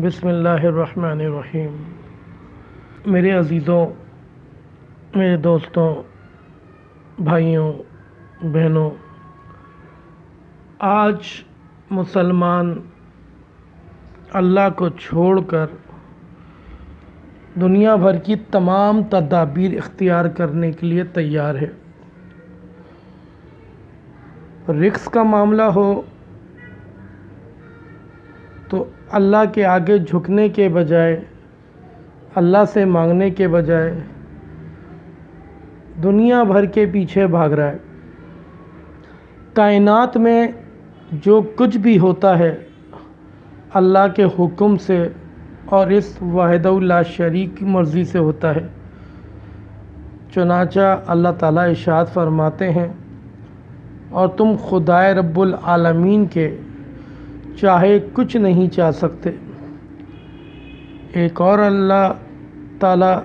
بسم اللہ الرحمن الرحیم۔ میرے عزیزوں، میرے دوستوں، بھائیوں، بہنوں، آج مسلمان اللہ کو چھوڑ کر دنیا بھر کی تمام تدابیر اختیار کرنے کے لیے تیار ہے۔ رزق کا معاملہ ہو تو اللہ کے آگے جھکنے کے بجائے، اللہ سے مانگنے کے بجائے دنیا بھر کے پیچھے بھاگ رہا ہے۔ کائنات میں جو کچھ بھی ہوتا ہے اللہ کے حکم سے اور اس وحدہ لا شریک کی مرضی سے ہوتا ہے۔ چنانچہ اللہ تعالیٰ ارشاد فرماتے ہیں، اور تم خدائے رب العالمین کے چاہے کچھ نہیں چاہ سکتے۔ ایک اور اللہ تعالیٰ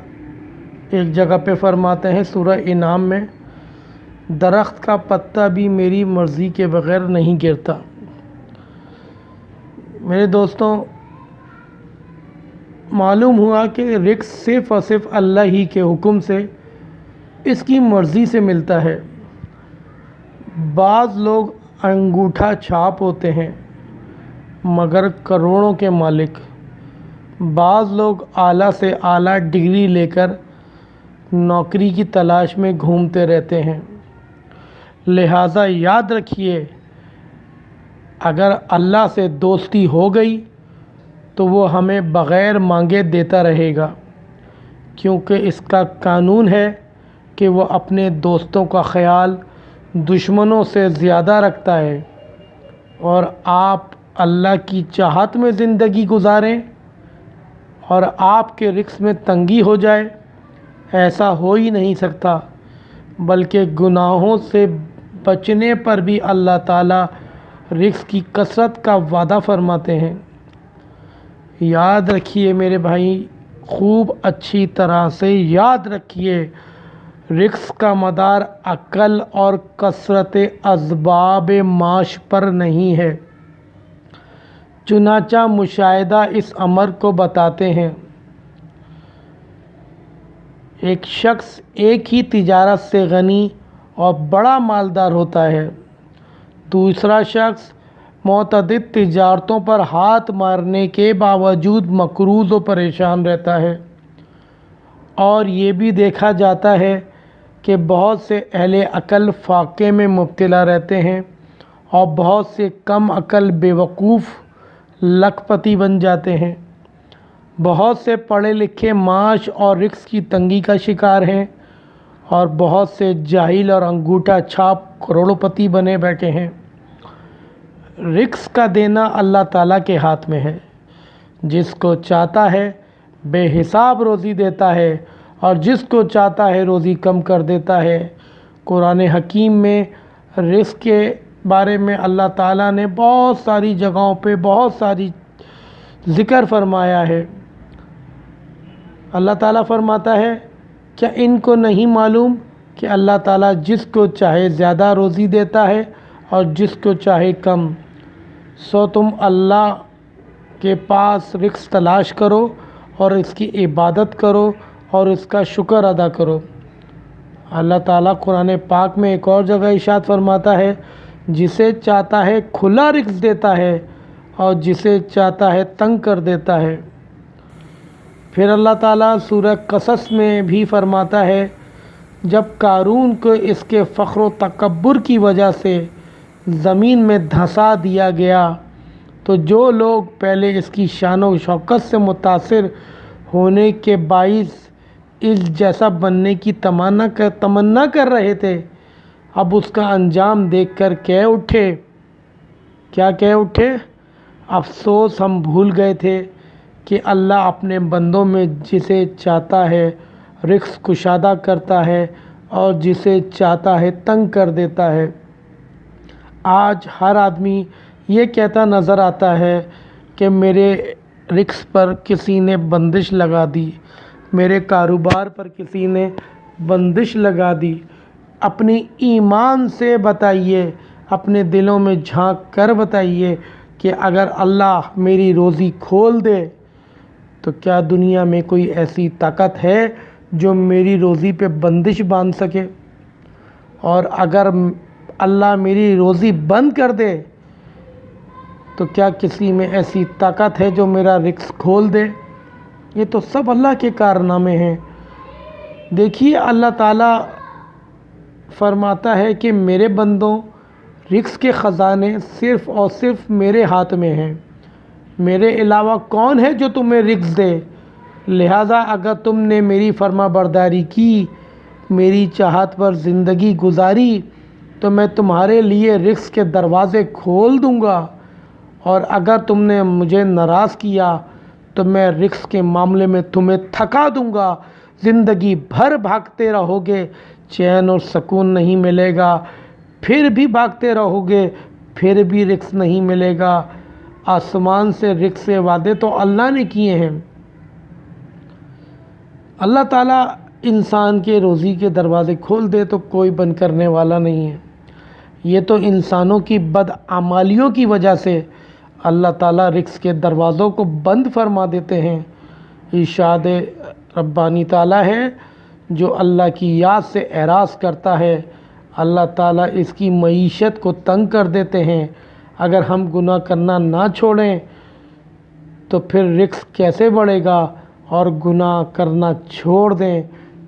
ایک جگہ پہ فرماتے ہیں سورہ انعام میں، درخت کا پتا بھی میری مرضی کے بغیر نہیں گرتا۔ میرے دوستوں، معلوم ہوا کہ رزق صرف اور صرف اللہ ہی کے حکم سے، اس کی مرضی سے ملتا ہے۔ بعض لوگ انگوٹھا چھاپ ہوتے ہیں مگر کروڑوں کے مالک، بعض لوگ اعلیٰ سے اعلیٰ ڈگری لے کر نوکری کی تلاش میں گھومتے رہتے ہیں۔ لہٰذا یاد رکھیے، اگر اللہ سے دوستی ہو گئی تو وہ ہمیں بغیر مانگے دیتا رہے گا، کیونکہ اس کا قانون ہے کہ وہ اپنے دوستوں کا خیال دشمنوں سے زیادہ رکھتا ہے۔ اور آپ اللہ کی چاہت میں زندگی گزاریں اور آپ کے رزق میں تنگی ہو جائے، ایسا ہو ہی نہیں سکتا۔ بلکہ گناہوں سے بچنے پر بھی اللہ تعالیٰ رزق کی کثرت کا وعدہ فرماتے ہیں۔ یاد رکھیے میرے بھائی، خوب اچھی طرح سے یاد رکھیے، رزق کا مدار عقل اور کثرت اسباب معاش پر نہیں ہے۔ چنانچہ مشاہدہ اس امر کو بتاتے ہیں۔ ایک شخص ایک ہی تجارت سے غنی اور بڑا مالدار ہوتا ہے، دوسرا شخص متعدد تجارتوں پر ہاتھ مارنے کے باوجود مقروض و پریشان رہتا ہے۔ اور یہ بھی دیکھا جاتا ہے کہ بہت سے اہل عقل فاقے میں مبتلا رہتے ہیں اور بہت سے کم عقل بیوقوف لکھ پتی بن جاتے ہیں۔ بہت سے پڑھے لکھے معاش اور رزق کی تنگی کا شکار ہیں، اور بہت سے جاہل اور انگوٹھا چھاپ کروڑوں پتی بنے بیٹھے ہیں۔ رزق کا دینا اللہ تعالیٰ کے ہاتھ میں ہے، جس کو چاہتا ہے بے حساب روزی دیتا ہے اور جس کو چاہتا ہے روزی کم کر دیتا ہے۔ قرآن حکیم میں رزق کے بارے میں اللہ تعالیٰ نے بہت ساری جگہوں پہ بہت ساری ذکر فرمایا ہے۔ اللہ تعالیٰ فرماتا ہے، کیا ان کو نہیں معلوم کہ اللہ تعالیٰ جس کو چاہے زیادہ روزی دیتا ہے اور جس کو چاہے کم؟ سو تم اللہ کے پاس رزق تلاش کرو اور اس کی عبادت کرو اور اس کا شکر ادا کرو۔ اللہ تعالیٰ قرآن پاک میں ایک اور جگہ ارشاد فرماتا ہے، جسے چاہتا ہے کھلا رزق دیتا ہے اور جسے چاہتا ہے تنگ کر دیتا ہے۔ پھر اللہ تعالیٰ سورہ قصص میں بھی فرماتا ہے، جب قارون کو اس کے فخر و تکبر کی وجہ سے زمین میں دھنسا دیا گیا تو جو لوگ پہلے اس کی شان و شوکت سے متاثر ہونے کے باعث اس جیسا بننے کی تمنا کر رہے تھے، اب اس کا انجام دیکھ کر کہہ اٹھے، کیا کہہ اٹھے؟ افسوس، ہم بھول گئے تھے کہ اللہ اپنے بندوں میں جسے چاہتا ہے رزق کشادہ کرتا ہے اور جسے چاہتا ہے تنگ کر دیتا ہے۔ آج ہر آدمی یہ کہتا نظر آتا ہے کہ میرے رزق پر کسی نے بندش لگا دی، میرے کاروبار پر کسی نے بندش لگا دی۔ اپنی ایمان سے بتائیے، اپنے دلوں میں جھانک کر بتائیے کہ اگر اللہ میری روزی کھول دے تو کیا دنیا میں کوئی ایسی طاقت ہے جو میری روزی پہ بندش باندھ سکے؟ اور اگر اللہ میری روزی بند کر دے تو کیا کسی میں ایسی طاقت ہے جو میرا رزق کھول دے؟ یہ تو سب اللہ کے کارنامے ہیں۔ دیکھیے اللہ تعالیٰ فرماتا ہے کہ میرے بندوں، رزق کے خزانے صرف اور صرف میرے ہاتھ میں ہیں، میرے علاوہ کون ہے جو تمہیں رزق دے؟ لہٰذا اگر تم نے میری فرما برداری کی، میری چاہت پر زندگی گزاری، تو میں تمہارے لیے رزق کے دروازے کھول دوں گا، اور اگر تم نے مجھے ناراض کیا تو میں رزق کے معاملے میں تمہیں تھکا دوں گا، زندگی بھر بھاگتے رہو گے، چین اور سکون نہیں ملے گا، پھر بھی بھاگتے رہو گے، پھر بھی رزق نہیں ملے گا۔ آسمان سے رزق سے وعدے تو اللہ نے کیے ہیں۔ اللہ تعالیٰ انسان کے روزی کے دروازے کھول دے تو کوئی بند کرنے والا نہیں ہے۔ یہ تو انسانوں کی بدعمالیوں کی وجہ سے اللہ تعالیٰ رزق کے دروازوں کو بند فرما دیتے ہیں۔ ارشاد ربانی تعالیٰ ہے، جو اللہ کی یاد سے اعراض کرتا ہے اللہ تعالیٰ اس کی معیشت کو تنگ کر دیتے ہیں۔ اگر ہم گناہ کرنا نہ چھوڑیں تو پھر رزق کیسے بڑھے گا، اور گناہ کرنا چھوڑ دیں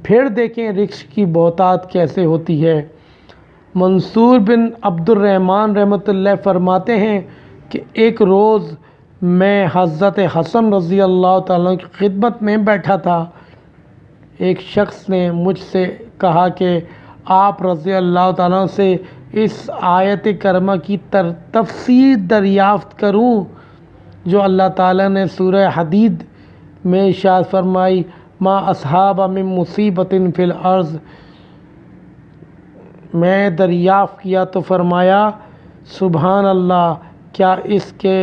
پھر دیکھیں رزق کی بہتات کیسے ہوتی ہے۔ منصور بن عبد الرحمن رحمۃ اللہ فرماتے ہیں کہ ایک روز میں حضرت حسن رضی اللہ تعالیٰ کی خدمت میں بیٹھا تھا۔ ایک شخص نے مجھ سے کہا کہ آپ رضی اللہ تعالیٰ سے اس آیت کریمہ کی تفسیر دریافت کروں جو اللہ تعالیٰ نے سورہ حدید میں ارشاد فرمائی، ما اصحاب من مصیبت فی الارض۔ میں دریافت کیا تو فرمایا، سبحان اللہ، کیا اس کے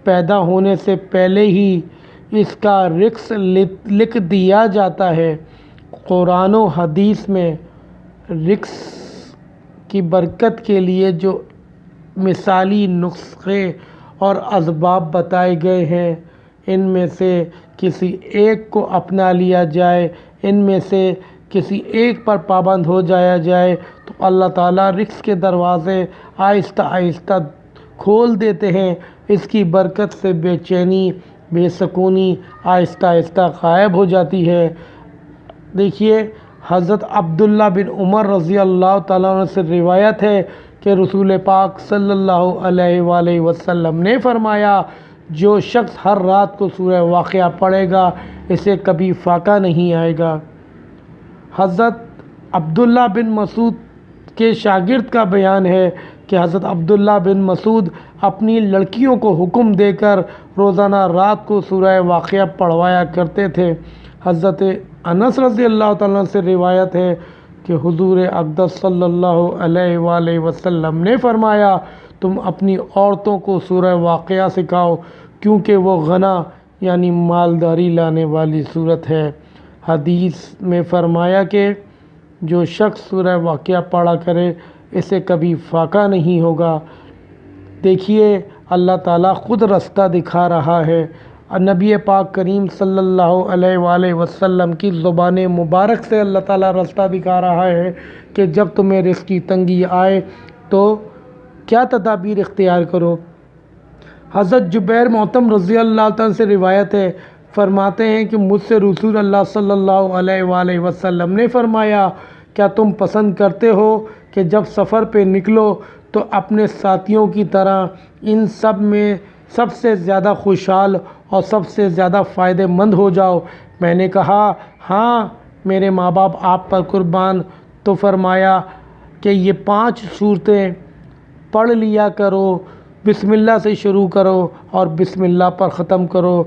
پیدا ہونے سے پہلے ہی اس کا رزق لکھ دیا جاتا ہے؟ قرآن و حدیث میں رزق کی برکت کے لیے جو مثالی نسخے اور اسباب بتائے گئے ہیں، ان میں سے کسی ایک کو اپنا لیا جائے، ان میں سے کسی ایک پر پابند ہو جایا جائے تو اللہ تعالیٰ رزق کے دروازے آہستہ آہستہ کھول دیتے ہیں۔ اس کی برکت سے بے چینی، بے سکونی آہستہ آہستہ غائب ہو جاتی ہے۔ دیکھیے حضرت عبداللہ بن عمر رضی اللہ تعالیٰ عنہ سے روایت ہے کہ رسول پاک صلی اللہ علیہ وآلہ وسلم نے فرمایا، جو شخص ہر رات کو سورہ واقعہ پڑھے گا اسے کبھی فاقہ نہیں آئے گا۔ حضرت عبداللہ بن مسعود کے شاگرد کا بیان ہے کہ حضرت عبداللہ بن مسعود اپنی لڑکیوں کو حکم دے کر روزانہ رات کو سورہ واقعہ پڑھوایا کرتے تھے۔ حضرت انس رضی اللہ تعالیٰ سے روایت ہے کہ حضور اقدس صلی اللہ علیہ وآلہ وسلم نے فرمایا، تم اپنی عورتوں کو سورہ واقعہ سکھاؤ کیونکہ وہ غنا یعنی مالداری لانے والی صورت ہے۔ حدیث میں فرمایا کہ جو شخص سورہ واقعہ پڑھا کرے اسے کبھی فاقہ نہیں ہوگا۔ دیکھیے اللہ تعالیٰ خود رستہ دکھا رہا ہے۔ نبی پاک کریم صلی اللہ علیہ وآلہ وسلم کی زبان مبارک سے اللہ تعالیٰ رستہ دکھا رہا ہے کہ جب تمہیں رزق کی تنگی آئے تو کیا تدابیر اختیار کرو۔ حضرت جبیر محتم رضی اللہ تعالیٰ سے روایت ہے، فرماتے ہیں کہ مجھ سے رسول اللہ صلی اللہ علیہ وآلہ وسلم نے فرمایا، کیا تم پسند کرتے ہو کہ جب سفر پہ نکلو تو اپنے ساتھیوں کی طرح ان سب میں سب سے زیادہ خوشحال اور سب سے زیادہ فائدہ مند ہو جاؤ؟ میں نے کہا ہاں میرے ماں باپ آپ پر قربان۔ تو فرمایا کہ یہ 5 صورتیں پڑھ لیا کرو، بسم اللہ سے شروع کرو اور بسم اللہ پر ختم کرو۔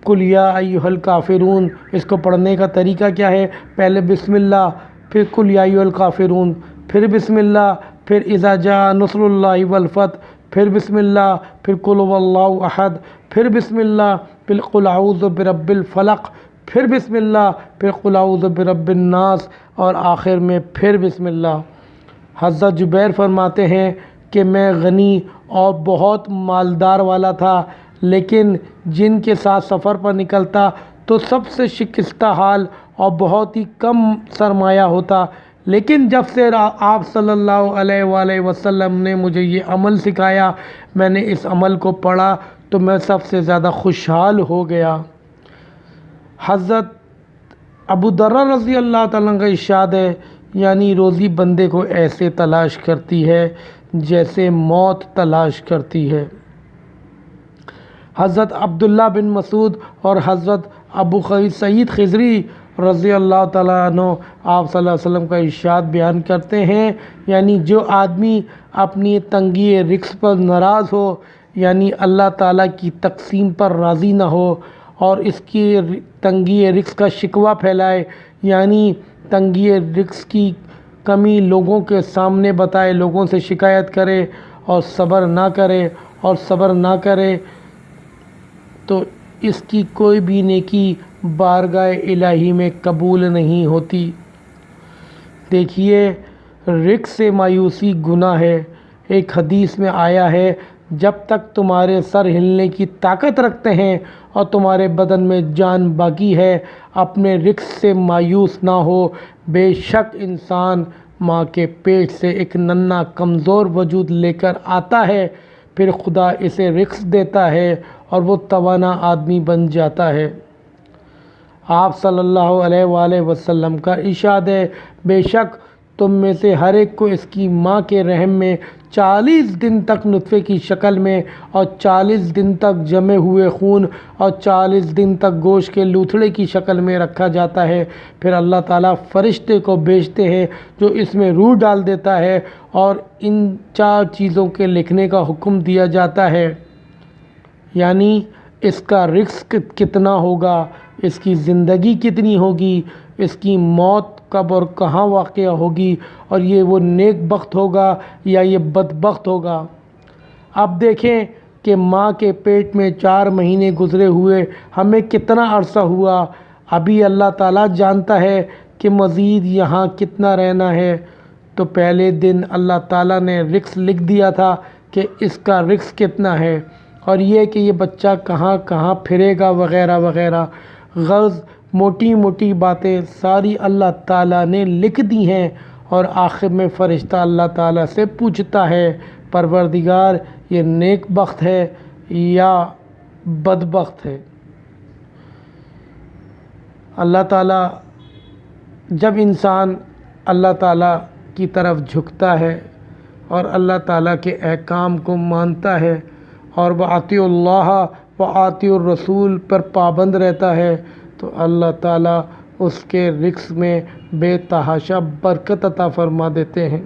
قل یا ایھا الکافرون، اس کو پڑھنے کا طریقہ کیا ہے؟ پہلے بسم اللہ، پھر قل یا ایھا الکافرون، پھر بسم اللہ، پھر اذا جاء نصر اللہ والفتح، پھر بسم اللہ، پھر قل ھو اللہ احد، پھر بسم اللہ، پھر قل اعوذ برب الفلق، پھر بسم اللہ، پھر قل اعوذ برب الناس، اور آخر میں پھر بسم اللہ۔ حضرت جبیر فرماتے ہیں کہ میں غنی اور بہت مالدار والا تھا، لیکن جن کے ساتھ سفر پر نکلتا تو سب سے شکستہ حال اور بہت ہی کم سرمایہ ہوتا، لیکن جب سے آپ صلی اللہ علیہ وآلہ وسلم نے مجھے یہ عمل سکھایا، میں نے اس عمل کو پڑھا تو میں سب سے زیادہ خوشحال ہو گیا۔ حضرت ابو درہ رضی اللہ تعالیٰ کا ارشاد ہے، یعنی روزی بندے کو ایسے تلاش کرتی ہے جیسے موت تلاش کرتی ہے۔ حضرت عبداللہ بن مسعود اور حضرت ابو سعید خضری رضی اللہ تعالیٰ عنہ آپ صلی اللہ علیہ وسلم کا ارشاد بیان کرتے ہیں، یعنی جو آدمی اپنی تنگی رزق پر ناراض ہو، یعنی اللہ تعالیٰ کی تقسیم پر راضی نہ ہو اور اس کی تنگی رزق کا شکوہ پھیلائے، یعنی تنگی رزق کی کمی لوگوں کے سامنے بتائے، لوگوں سے شکایت کرے اور صبر نہ کرے تو اس کی کوئی بھی نیکی بارگاہ الہی میں قبول نہیں ہوتی۔ دیکھیے، رزق سے مایوسی گناہ ہے۔ ایک حدیث میں آیا ہے، جب تک تمہارے سر ہلنے کی طاقت رکھتے ہیں اور تمہارے بدن میں جان باقی ہے، اپنے رزق سے مایوس نہ ہو۔ بے شک انسان ماں کے پیٹ سے ایک ننھا کمزور وجود لے کر آتا ہے، پھر خدا اسے رزق دیتا ہے اور وہ توانا آدمی بن جاتا ہے۔ آپ صلی اللہ علیہ وآلہ وسلم کا ارشاد ہے، بے شک تم میں سے ہر ایک کو اس کی ماں کے رحم میں 40 دن تک نطفے کی شکل میں اور 40 دن تک جمے ہوئے خون اور 40 دن تک گوشت کے لوتھڑے کی شکل میں رکھا جاتا ہے۔ پھر اللہ تعالیٰ فرشتے کو بھیجتے ہیں جو اس میں روح ڈال دیتا ہے اور ان 4 چیزوں کے لکھنے کا حکم دیا جاتا ہے، یعنی اس کا رزق کتنا ہوگا، اس کی زندگی کتنی ہوگی، اس کی موت کب اور کہاں واقع ہوگی، اور یہ وہ نیک بخت ہوگا یا یہ بدبخت ہوگا۔ اب دیکھیں کہ ماں کے پیٹ میں 4 مہینے گزرے ہوئے ہمیں کتنا عرصہ ہوا، ابھی اللہ تعالیٰ جانتا ہے کہ مزید یہاں کتنا رہنا ہے۔ تو پہلے دن اللہ تعالیٰ نے رزق لکھ دیا تھا کہ اس کا رزق کتنا ہے، اور یہ کہ یہ بچہ کہاں کہاں پھرے گا وغیرہ وغیرہ۔ غرض موٹی موٹی باتیں ساری اللہ تعالیٰ نے لکھ دی ہیں، اور آخر میں فرشتہ اللہ تعالیٰ سے پوچھتا ہے، پروردگار یہ نیک بخت ہے یا بدبخت ہے؟ اللہ تعالیٰ جب انسان اللہ تعالیٰ کی طرف جھکتا ہے اور اللہ تعالیٰ کے احکام کو مانتا ہے اور وَأَطِیعُوا اللَّهَ وَأَطِیعُوا الرَّسُولَ پر پابند رہتا ہے، تو اللہ تعالیٰ اس کے رزق میں بے تحاشا برکت عطا فرما دیتے ہیں۔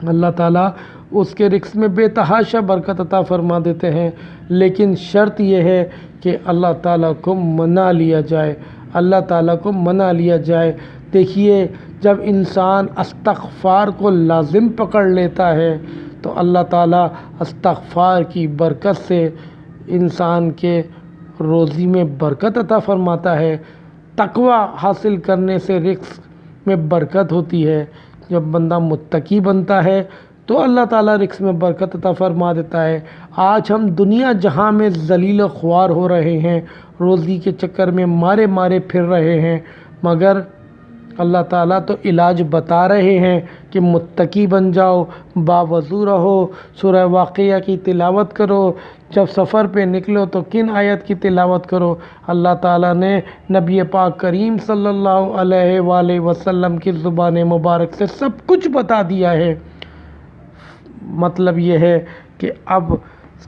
اللہ تعالیٰ اس کے رزق میں بے تحاشا برکت عطا فرما دیتے ہیں، لیکن شرط یہ ہے کہ اللہ تعالیٰ کو منا لیا جائے، اللہ تعالیٰ کو منا لیا جائے۔ دیکھیے، جب انسان استغفار کو لازم پکڑ لیتا ہے تو اللہ تعالیٰ استغفار کی برکت سے انسان کے روزی میں برکت عطا فرماتا ہے۔ تقوی حاصل کرنے سے رزق میں برکت ہوتی ہے۔ جب بندہ متقی بنتا ہے تو اللہ تعالیٰ رزق میں برکت عطا فرما دیتا ہے۔ آج ہم دنیا جہاں میں ذلیل و خوار ہو رہے ہیں، روزی کے چکر میں مارے پھر رہے ہیں، مگر اللہ تعالیٰ تو علاج بتا رہے ہیں کہ متقی بن جاؤ، باوضو رہو، سورہ واقعہ کی تلاوت کرو، جب سفر پہ نکلو تو کن آیت کی تلاوت کرو۔ اللہ تعالیٰ نے نبی پاک کریم صلی اللہ علیہ وآلہ وسلم کی زبان مبارک سے سب کچھ بتا دیا ہے۔ مطلب یہ ہے کہ اب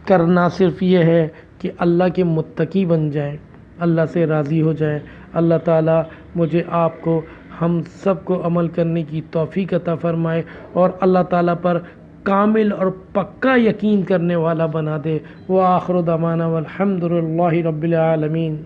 کرنا صرف یہ ہے کہ اللہ کے متقی بن جائیں، اللہ سے راضی ہو جائیں۔ اللہ تعالیٰ مجھے آپ کو، ہم سب کو عمل کرنے کی توفیق عطا فرمائے اور اللہ تعالیٰ پر کامل اور پکا یقین کرنے والا بنا دے۔ وآخر دعوانا والحمد للہ رب العالمین۔